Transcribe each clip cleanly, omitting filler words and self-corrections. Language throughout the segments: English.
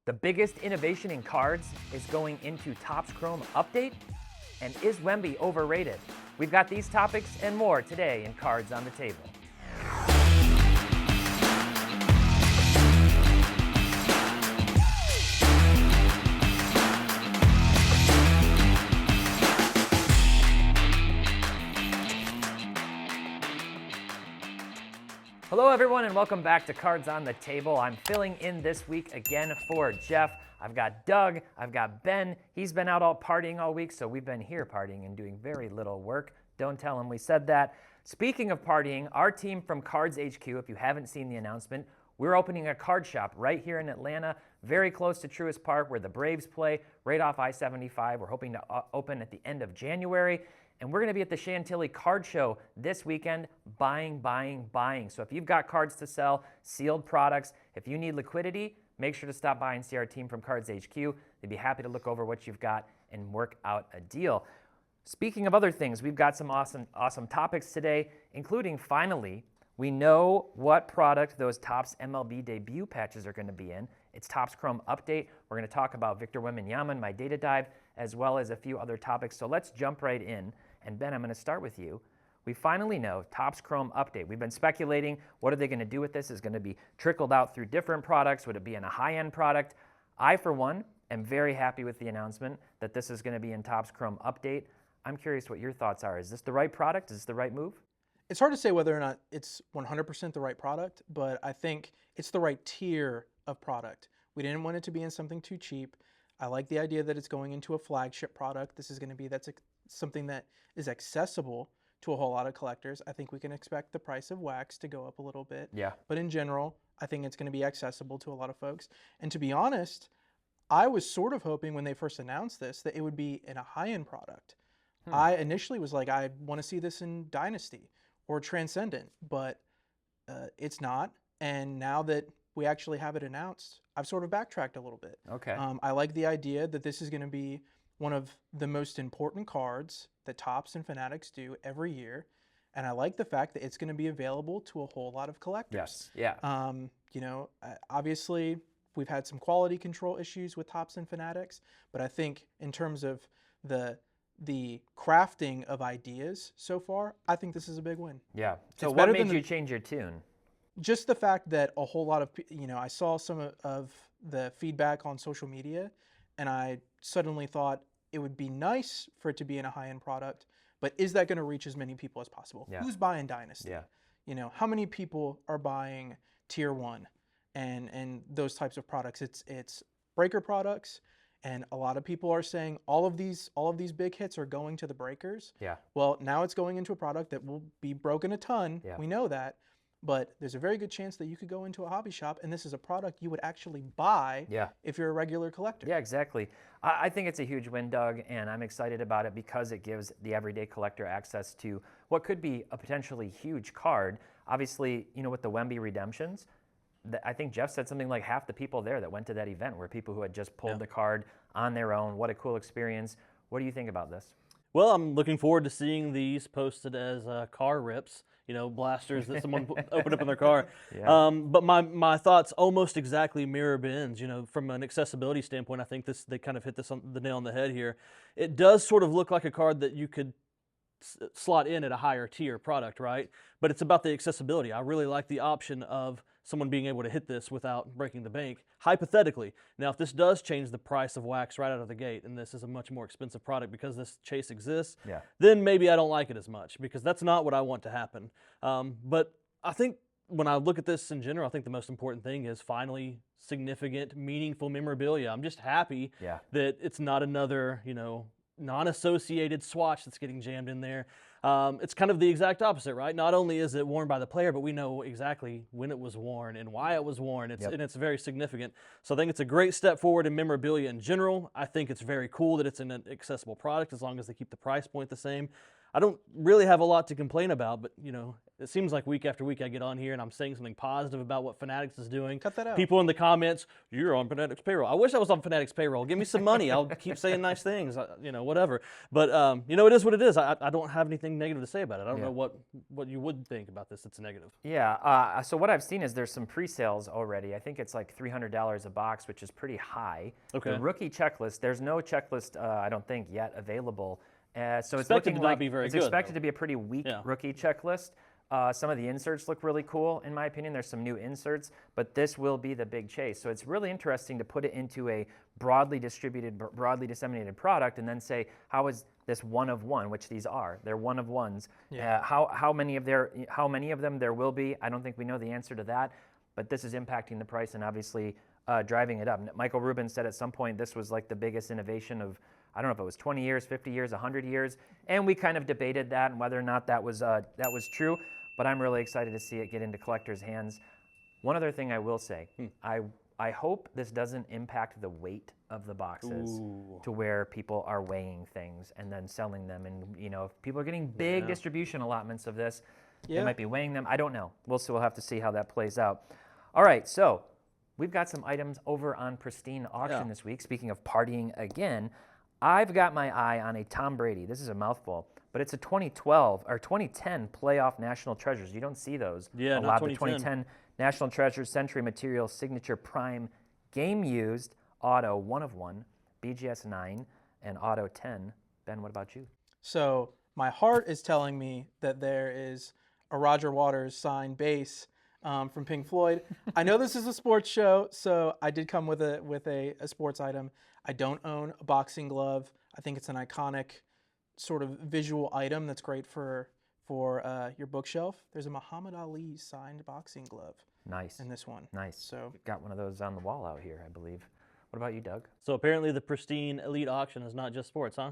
The biggest innovation in cards is going into TOPPS Chrome Update? And is Wemby overrated? We've got these topics and more today in Cards on the Table. Hello everyone and welcome back to Cards on the Table. I'm filling in this week again for Jeff. I've got Doug, I've got Ben. He's been out all partying all week, so we've been here partying and doing very little work. Don't tell him we said that. Speaking of partying, our team from Cards HQ, if you haven't seen the announcement, we're opening a card shop right here in Atlanta, very close to Truist Park where the Braves play, right off I-75. We're hoping to open at the end of January. And we're going to be at the Chantilly Card Show this weekend, buying. So if you've got cards to sell, sealed products, if you need liquidity, make sure to stop by and see our team from Cards HQ. They'd be happy to look over what you've got and work out a deal. Speaking of other things, we've got some awesome topics today, including finally, we know what product those TOPPS MLB Debut Patches are going to be in. It's TOPPS Chrome Update. We're going to talk about Victor Wembanyama and my data dive, as well as a few other topics. So let's jump right in. And Ben, I'm going to start with you. We finally know TOPPS Chrome Update. We've been speculating, what are they going to do with this? Is it going to be trickled out through different products? Would it be in a high-end product? I, for one, am very happy with the announcement that this is going to be in TOPPS Chrome Update. I'm curious what your thoughts are. Is this the right product? Is this the right move? It's hard to say whether or not it's 100% the right product, but I think it's the right tier of product. We didn't want it to be in something too cheap. I like the idea that it's going into a flagship product. This is going to be something that is accessible to a whole lot of collectors. I think we can expect the price of wax to go up a little bit. Yeah. But in general, I think it's going to be accessible to a lot of folks. And to be honest, I was sort of hoping when they first announced this that it would be in a high-end product. I initially was like, I want to see this in Dynasty or Transcendent, but it's not. And now that we actually have it announced, I've sort of backtracked a little bit. Okay. I like the idea that this is going to be one of the most important cards that Topps and Fanatics do every year. And I like the fact that it's going to be available to a whole lot of collectors. Yes, yeah. Obviously, we've had some quality control issues with Topps and Fanatics, but I think in terms of the crafting of ideas so far, I think this is a big win. Yeah. So It's what better made than you change your tune? Just the fact that a whole lot of, I saw some of the feedback on social media, and I suddenly thought it would be nice for it to be in a high-end product, but is that going to reach as many people as possible? Yeah. Who's buying Dynasty? Yeah. How many people are buying Tier 1 and those types of products? It's breaker products, and a lot of people are saying all of these big hits are going to the breakers. Yeah. Well, now it's going into a product that will be broken a ton. Yeah. We know that. But there's a very good chance that you could go into a hobby shop and this is a product you would actually buy if you're a regular collector. Yeah, exactly. I think it's a huge win, Doug, and I'm excited about it because it gives the everyday collector access to what could be a potentially huge card. Obviously, with the Wemby redemptions, I think Jeff said something like half the people there that went to that event were people who had just pulled the card on their own. What a cool experience. What do you think about this? Well, I'm looking forward to seeing these posted as car rips, blasters that someone opened up in their car. Yeah. But my thoughts almost exactly mirror Ben's. From an accessibility standpoint, I think they kind of hit the nail on the head here. It does sort of look like a card that you could slot in at a higher tier product, right? But it's about the accessibility. I really like the option of someone being able to hit this without breaking the bank, hypothetically. Now, if this does change the price of wax right out of the gate, and this is a much more expensive product because this chase exists, then maybe I don't like it as much because that's not what I want to happen. But I think when I look at this in general, I think the most important thing is finally significant, meaningful memorabilia. I'm just happy that it's not another, non-associated swatch that's getting jammed in there. It's kind of the exact opposite, right? Not only is it worn by the player, but we know exactly when it was worn and why it was worn. And it's very significant. So I think it's a great step forward in memorabilia in general. I think it's very cool that it's an accessible product as long as they keep the price point the same. I don't really have a lot to complain about, but it seems like week after week I get on here and I'm saying something positive about what Fanatics is doing. Cut that out. People in the comments, you're on Fanatics payroll. I wish I was on Fanatics payroll. Give me some money. I'll keep saying nice things, whatever. But it is what it is. I don't have anything negative to say about it. I don't know what you would think about this that's negative. Yeah, so what I've seen is there's some pre-sales already. I think it's like $300 a box, which is pretty high. Okay. The rookie checklist, there's no checklist, I don't think, yet available. So it's Expected looking to like not be very it's good, expected though. to be a pretty weak Yeah. rookie checklist. Some of the inserts look really cool, in my opinion. There's some new inserts, but this will be the big chase. So it's really interesting to put it into a broadly distributed, broadly disseminated product, and then say, how is this one of one, which these are? They're one of ones. Yeah. How many of them there will be? I don't think we know the answer to that, but this is impacting the price and obviously driving it up. Michael Rubin said at some point this was like the biggest innovation of, I don't know if it was 20 years, 50 years, 100 years, and we kind of debated that and whether or not that was true. But I'm really excited to see it get into collectors' hands. One other thing I will say, I hope this doesn't impact the weight of the boxes to where people are weighing things and then selling them. And if people are getting big distribution allotments of this, they might be weighing them. I don't know. We'll have to see how that plays out. All right, so we've got some items over on Pristine Auction this week. Speaking of partying again, I've got my eye on a Tom Brady. This is a mouthful, but it's a 2012 or 2010 playoff National Treasures. You don't see those Yeah, a not lot. The 2010 National Treasures Century Material Signature Prime Game Used Auto 1 of 1, BGS 9, and Auto 10. Ben, what about you? So my heart is telling me that there is a Roger Waters signed bass from Pink Floyd. I know this is a sports show, so I did come with a sports item. I don't own a boxing glove. I think it's an iconic sort of visual item that's great for your bookshelf. There's a Muhammad Ali signed boxing glove. Nice. In this one. Nice. So we've got one of those on the wall out here, I believe. What about you, Doug? So apparently the Pristine Elite Auction is not just sports, huh?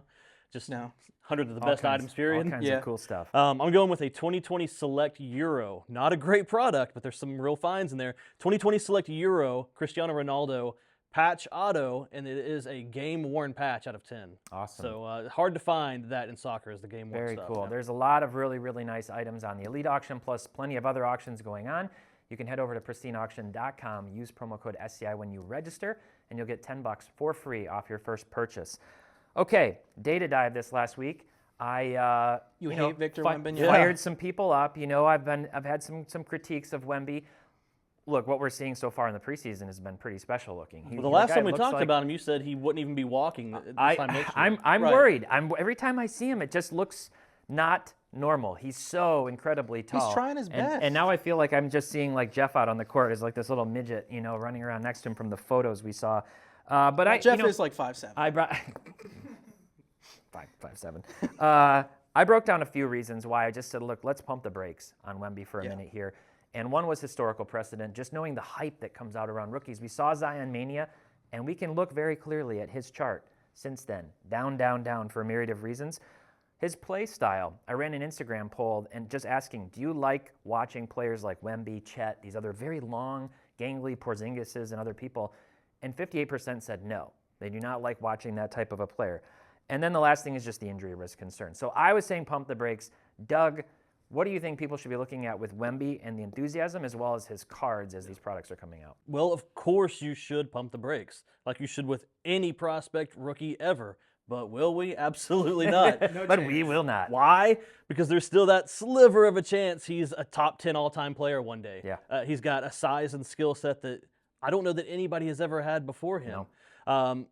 Just No. hundreds of the best items, period. All kinds of cool stuff. I'm going with a 2020 Select Euro. Not a great product, but there's some real finds in there. 2020 Select Euro, Cristiano Ronaldo, patch auto, and it is a game-worn patch out of 10. Awesome. So hard to find that in soccer is the game-worn Very stuff. cool. Yeah. There's a lot of really, really nice items on the Elite Auction, plus plenty of other auctions going on. You can head over to pristineauction.com, use promo code SCI when you register, and you'll get $10 for free off your first purchase. Okay, data dive this last week. I hate Victor Wembanyama. Fired some people up. I've had some critiques of Wemby. Look, what we're seeing so far in the preseason has been pretty special looking. Well, the last time we talked about him, you said he wouldn't even be walking this time next year. I'm worried. Every time I see him, it just looks not normal. He's so incredibly tall. He's trying his best. And now I feel like I'm just seeing like Jeff out on the court as like this little midget, running around next to him from the photos we saw. Jeff is like 5'7". I brought 5'7". I broke down a few reasons why. I just said, look, let's pump the brakes on Wemby for a minute here. And one was historical precedent, just knowing the hype that comes out around rookies. We saw Zion Mania, and we can look very clearly at his chart since then. Down, down, down for a myriad of reasons. His play style, I ran an Instagram poll and just asking, do you like watching players like Wemby, Chet, these other very long, gangly Porzingises and other people? And 58% said no. They do not like watching that type of a player. And then the last thing is just the injury risk concern. So I was saying pump the brakes. Doug, what do you think people should be looking at with Wemby and the enthusiasm as well as his cards as these products are coming out? Well, of course you should pump the brakes, like you should with any prospect rookie ever. But will we? Absolutely not. But we will not. Why? Because there's still that sliver of a chance he's a top 10 all-time player one day. Yeah. He's got a size and skill set that I don't know that anybody has ever had before him. No.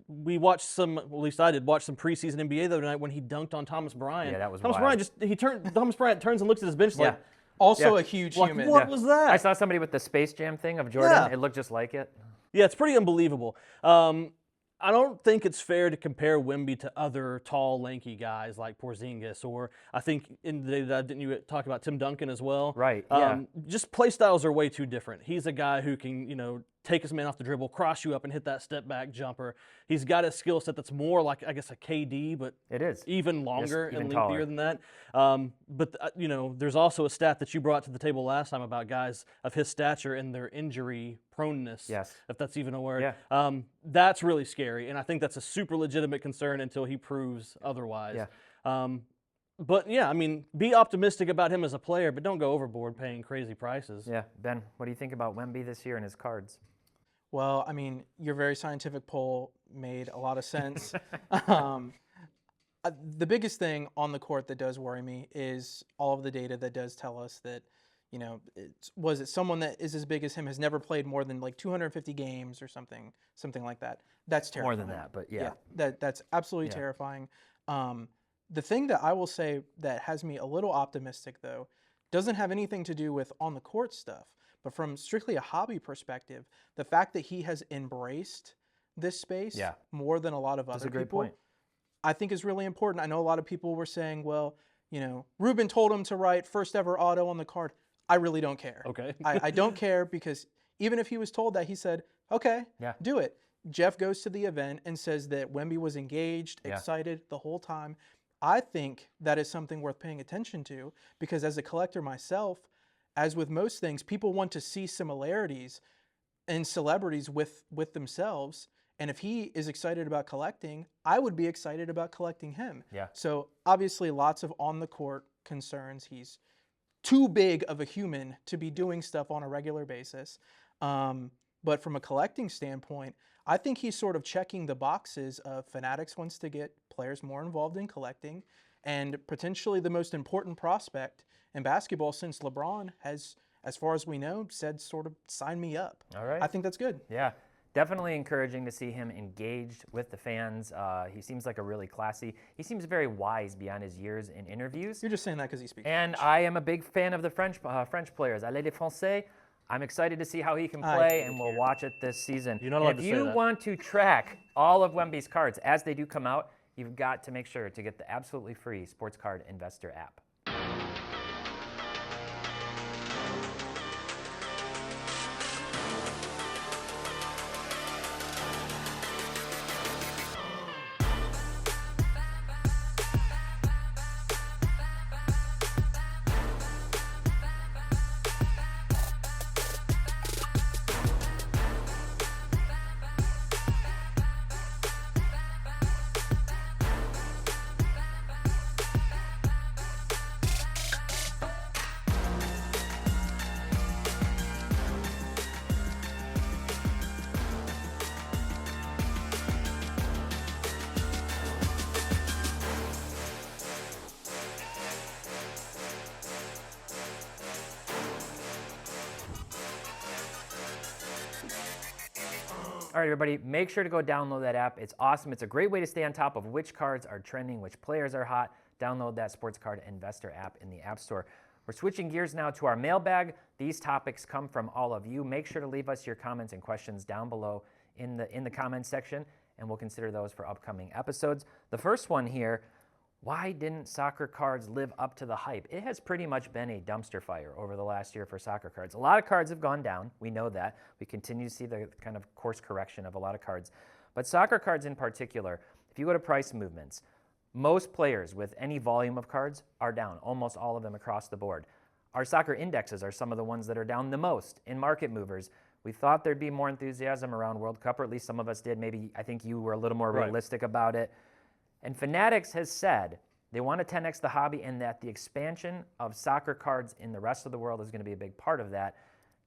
We watched some, well, at least I did, watch some preseason NBA the other night when he dunked on Thomas Bryant. Yeah, that was Thomas wild. Bryant Thomas Bryant turns and looks at his bench like, Also a huge like, human. what was that? I saw somebody with the Space Jam thing of Jordan. Yeah. It looked just like it. Yeah, it's pretty unbelievable. I don't think it's fair to compare Wemby to other tall, lanky guys like Porzingis, or I think in the didn't you talk about Tim Duncan as well? Right, yeah. Just play styles are way too different. He's a guy who can, take his man off the dribble, cross you up, and hit that step back jumper. He's got a skill set that's more like, I guess, a KD, but It is. even longer even and lengthier taller. than that. But there's also a stat that you brought to the table last time about guys of his stature and their injury proneness. Yes. If that's even a word. Yeah. That's really scary, and I think that's a super legitimate concern until he proves otherwise. Yeah. But yeah, I mean, be optimistic about him as a player, but don't go overboard paying crazy prices. Yeah, Ben, what do you think about Wemby this year and his cards? Well, I mean, your very scientific poll made a lot of sense. um, the biggest thing on the court that does worry me is all of the data that does tell us that, was it someone that is as big as him has never played more than like 250 games or something like that. That's terrifying. More than that, but yeah. That's absolutely terrifying. The thing that I will say that has me a little optimistic, though, doesn't have anything to do with on the court stuff, but from strictly a hobby perspective, the fact that he has embraced this space more than a lot of That's other a great people, point. I think is really important. I know a lot of people were saying, well, Ruben told him to write first ever auto on the card. I really don't care. Okay. I don't care, because even if he was told that, he said, okay, do it. Jeff goes to the event and says that Wemby was engaged, excited the whole time. I think that is something worth paying attention to, because as a collector myself, as with most things, people want to see similarities in celebrities with themselves. And if he is excited about collecting, I would be excited about collecting him. Yeah. So obviously lots of on the court concerns. He's too big of a human to be doing stuff on a regular basis. But from a collecting standpoint, I think he's sort of checking the boxes of Fanatics wants to get players more involved in collecting, and potentially the most important prospect in basketball since LeBron has, as far as we know, said sort of sign me up. All right. I think that's good. Yeah, definitely encouraging to see him engaged with the fans. He seems like a really classy, he seems very wise beyond his years in interviews. You're just saying that because he speaks And French. I am a big fan of the French players. Allez les Français. I'm excited to see how he can play, and we'll watch it this season. You're not allowed If to say you that. want to track all of Wemby's cards as they do come out, you've got to make sure to get the absolutely free Sports Card Investor app. All right, everybody, make sure to go download that app. It's awesome. It's a great way to stay on top of which cards are trending, which players are hot. Download that Sports Card Investor app in the App Store. We're switching gears now to our mailbag. These topics come from all of you. Make sure to leave us your comments and questions down below in the comments section, and we'll consider those for upcoming episodes. The first one here, why didn't soccer cards live up to the hype? It has pretty much been a dumpster fire over the last year for soccer cards. A lot of cards have gone down. We know that. We continue to see the kind of course correction of a lot of cards. But soccer cards in particular, if you go to price movements, most players with any volume of cards are down, almost all of them across the board. Our soccer indexes are some of the ones that are down the most in market movers. We thought there'd be more enthusiasm around World Cup, or at least some of us did. Maybe I think you were a little more realistic about it. And Fanatics has said they want to 10x the hobby, and that the expansion of soccer cards in the rest of the world is going to be a big part of that.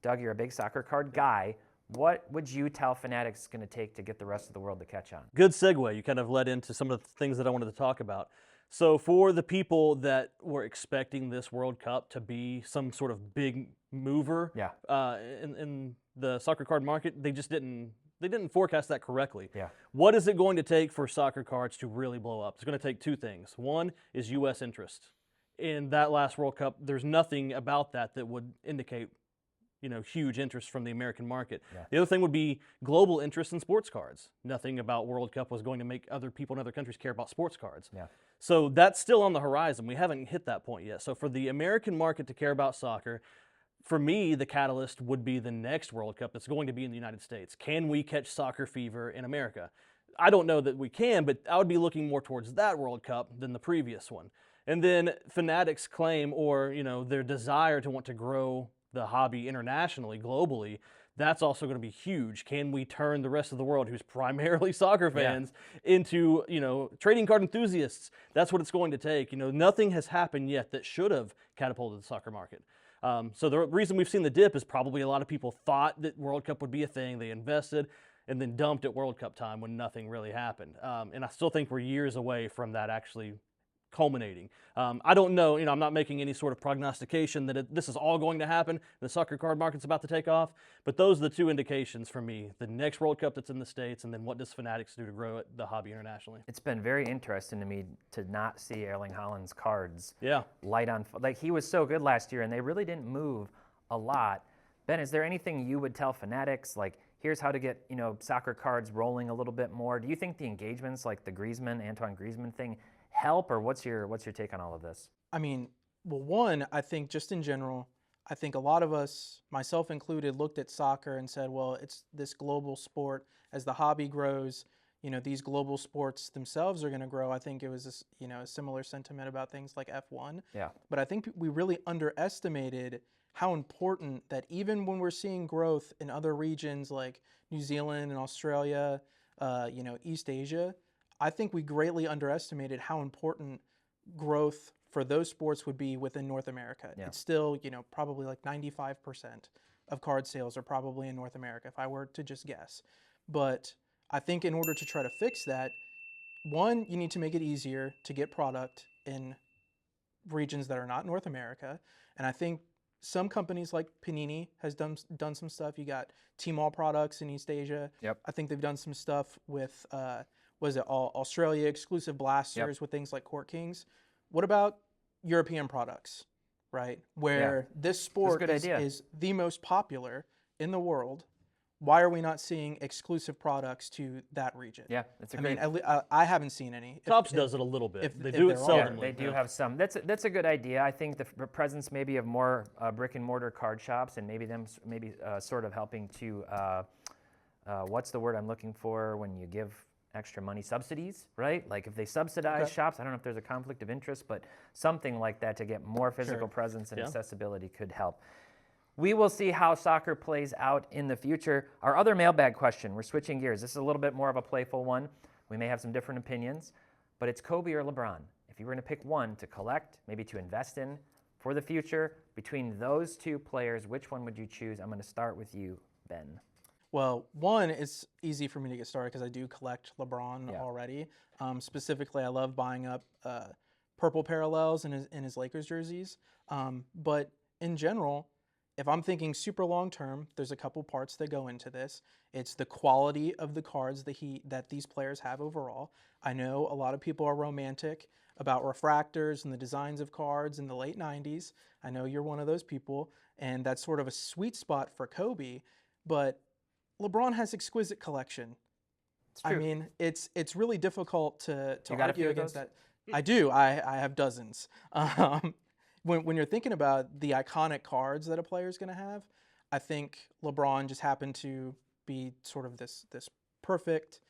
Doug, you're a big soccer card guy. What would you tell Fanatics it's going to take to get the rest of the world to catch on? Good segue. You kind of led into some of the things that I wanted to talk about. So for the people that were expecting this World Cup to be some sort of big mover in the soccer card market, they just didn't forecast that correctly. Yeah. What is it going to take for soccer cards to really blow up? It's going to take two things. One is U.S. interest. In that last World Cup, there's nothing about that that would indicate, huge interest from the American market. Yeah. The other thing would be global interest in sports cards. Nothing about World Cup was going to make other people in other countries care about sports cards. Yeah. So that's still on the horizon. We haven't hit that point yet. So for the American market to care about soccer, for me, the catalyst would be the next World Cup that's going to be in the United States. Can we catch soccer fever in America? I don't know that we can, but I would be looking more towards that World Cup than the previous one. And then Fanatics' claim, or their desire to want to grow the hobby internationally, globally, that's also going to be huge. Can we turn the rest of the world, who's primarily soccer fans, into, trading card enthusiasts? That's what it's going to take. Nothing has happened yet that should have catapulted the soccer market. So the reason we've seen the dip is probably a lot of people thought that World Cup would be a thing. They invested and then dumped at World Cup time when nothing really happened. And I still think we're years away from that actually culminating. I don't know, I'm not making any sort of prognostication that this is all going to happen. The soccer card market's about to take off, but those are the two indications for me. The next World Cup that's in the States, and then what does Fanatics do to grow the hobby internationally? It's been very interesting to me to not see Erling Haaland's cards Yeah. light on. Like, he was so good last year, and they really didn't move a lot. Ben, is there anything you would tell Fanatics, like, here's how to get, soccer cards rolling a little bit more? Do you think the engagements like the Antoine Griezmann thing help, or what's your take on all of this? I mean, well, one, I think just in general, I think a lot of us, myself included, looked at soccer and said, well, it's this global sport. As the hobby grows, these global sports themselves are going to grow. I think it was, a similar sentiment about things like F1. Yeah. But I think we really underestimated how important that, even when we're seeing growth in other regions like New Zealand and Australia, East Asia, I think we greatly underestimated how important growth for those sports would be within North America. Yeah. It's still, probably like 95% of card sales are probably in North America, if I were to just guess. But I think in order to try to fix that, one, you need to make it easier to get product in regions that are not North America. And I think some companies like Panini has done some stuff. You got Tmall products in East Asia. Yep. I think they've done some stuff with Australia exclusive blasters with things like Court Kings. What about European products, right? Where this sport is the most popular in the world. Why are we not seeing exclusive products to that region? Yeah, that's a great. I haven't seen any. TOPPS does it a little bit. They do it there are. seldomly. They do have some. That's a good idea. I think the presence maybe of more brick and mortar card shops, and maybe sort of helping to what's the word I'm looking for when you give extra money? Subsidies, right? Like if they subsidize shops, I don't know if there's a conflict of interest, but something like that to get more physical presence and accessibility could help. We will see how soccer plays out in the future. Our other mailbag question, we're switching gears. This is a little bit more of a playful one. We may have some different opinions, but it's Kobe or LeBron. If you were going to pick one to collect, maybe to invest in for the future, between those two players, which one would you choose? I'm going to start with you, Ben. Well, one, it's easy for me to get started because I do collect LeBron already. Specifically, I love buying up purple parallels in his Lakers jerseys. But in general, if I'm thinking super long term, there's a couple parts that go into this. It's the quality of the cards that these players have overall. I know a lot of people are romantic about refractors and the designs of cards in the late 90s. I know you're one of those people, and that's sort of a sweet spot for Kobe. But LeBron has exquisite collection. I mean, it's really difficult to argue against that. I do. I have dozens. When you're thinking about the iconic cards that a player is going to have, I think LeBron just happened to be sort of this perfect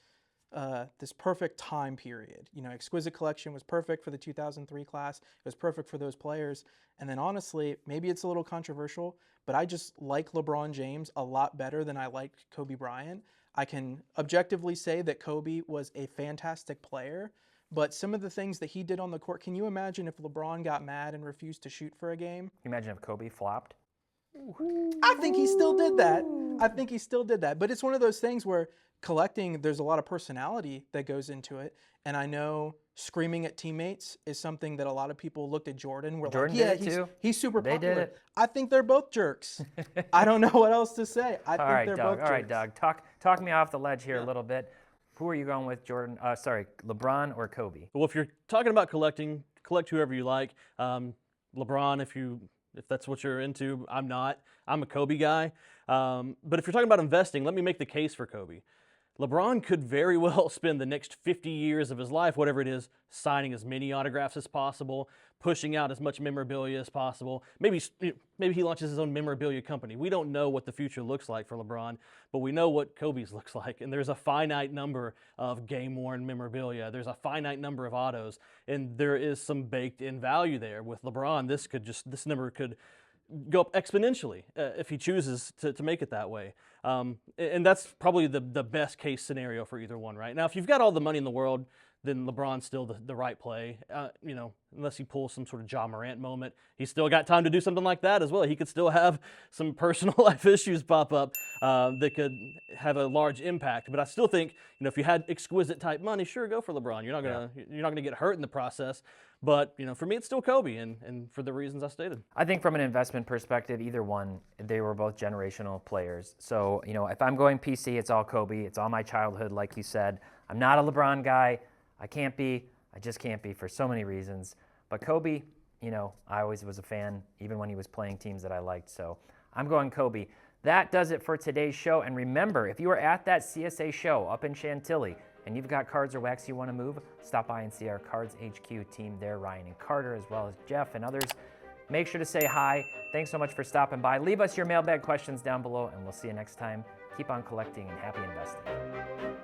time period. Exquisite collection was perfect for the 2003 class. It was perfect for those players. And then honestly, maybe it's a little controversial, but I just like LeBron James a lot better than I like Kobe Bryant. I can objectively say that Kobe was a fantastic player, but some of the things that he did on the court, can you imagine if LeBron got mad and refused to shoot for a game? Can you imagine if Kobe flopped? I think he still did that. But it's one of those things where collecting, there's a lot of personality that goes into it. And I know screaming at teammates is something that a lot of people looked at Jordan. Jordan did it too. He's super popular. They did it. I think they're both jerks. I don't know what else to say. I think they're both jerks. All right, Doug. Talk me off the ledge here a little bit. Who are you going with, Jordan? LeBron or Kobe? Well, if you're talking about collecting, collect whoever you like. LeBron, if that's what you're into, I'm not. I'm a Kobe guy. But if you're talking about investing, let me make the case for Kobe. LeBron could very well spend the next 50 years of his life, whatever it is, signing as many autographs as possible, pushing out as much memorabilia as possible. Maybe he launches his own memorabilia company. We don't know what the future looks like for LeBron, but we know what Kobe's looks like. And there's a finite number of game-worn memorabilia. There's a finite number of autos, and there is some baked-in value there. With LeBron, this number could go up exponentially if he chooses to make it that way. And that's probably the best case scenario for either one, right? Now, if you've got all the money in the world, then LeBron's still the right play. Unless he pulls some sort of Ja Morant moment, he's still got time to do something like that as well. He could still have some personal life issues pop up that could have a large impact. But I still think, if you had exquisite type money, sure, go for LeBron. You're not gonna get hurt in the process. But for me, it's still Kobe, and for the reasons I stated. I think from an investment perspective, either one, they were both generational players. So if I'm going PC, it's all Kobe. It's all my childhood, like you said. I'm not a LeBron guy. I can't be. I just can't be for so many reasons. But Kobe, I always was a fan, even when he was playing teams that I liked. So I'm going Kobe. That does it for today's show. And remember, if you were at that CSA show up in Chantilly and you've got cards or wax you want to move, stop by and see our Cards HQ team there, Ryan and Carter, as well as Jeff and others. Make sure to say hi. Thanks so much for stopping by. Leave us your mailbag questions down below, and we'll see you next time. Keep on collecting and happy investing.